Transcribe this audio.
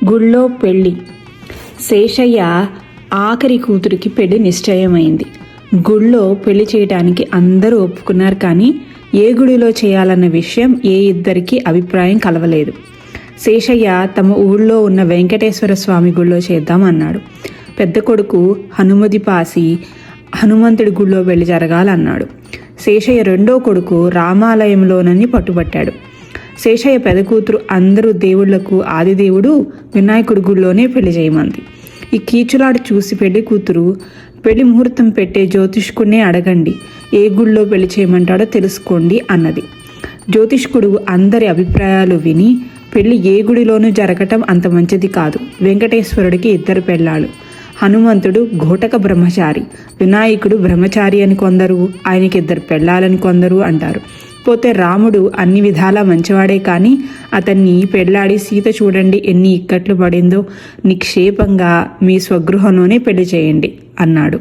గుళ్ళో పెళ్లి. శేషయ్య ఆఖరి కూతురికి పెళ్లి నిశ్చయమైంది. గుళ్ళో పెళ్లి చేయడానికి అందరూ ఒప్పుకున్నారు, కానీ ఏ గుడిలో చేయాలన్న విషయం ఏ ఇద్దరికి అభిప్రాయం కలవలేదు. శేషయ్య తమ ఊళ్ళో ఉన్న వెంకటేశ్వర స్వామి గుళ్ళో చేద్దామన్నాడు. పెద్ద కొడుకు హనుమతి పాసి హనుమంతుడి గుళ్ళో పెళ్లి జరగాలన్నాడు. శేషయ్య రెండో కొడుకు రామాలయంలోనని పట్టుబట్టాడు. శేషయ్య పెద్ద కూతురు అందరూ దేవుళ్లకు ఆదిదేవుడు వినాయకుడి గుళ్ళోనే పెళ్లి చేయమంది. ఈ కీచులాడు చూసి పెళ్లి కూతురు, పెళ్లి ముహూర్తం పెట్టే జ్యోతిష్కుడినే అడగండి, ఏ గుళ్ళో పెళ్లి చేయమంటాడో తెలుసుకోండి అన్నది. జ్యోతిష్కుడు అందరి అభిప్రాయాలు విని, పెళ్లి ఏ గుడిలోనూ జరగటం అంత మంచిది కాదు. వెంకటేశ్వరుడికి ఇద్దరు పెళ్ళాలు. హనుమంతుడు ఘోటక బ్రహ్మచారి, వినాయకుడు బ్రహ్మచారి అని కొందరు, ఆయనకి ఇద్దరు పెళ్ళాలని కొందరు అంటారు. పోతే రాముడు అన్ని విధాలా మంచివాడే, కానీ అతన్ని పెళ్ళాడి సీత చూడండి ఎన్ని ఇక్కట్లు పడిందో, నిక్షేపంగా మీ స్వగృహంలోనే పెళ్లి చేయండి అన్నాడు.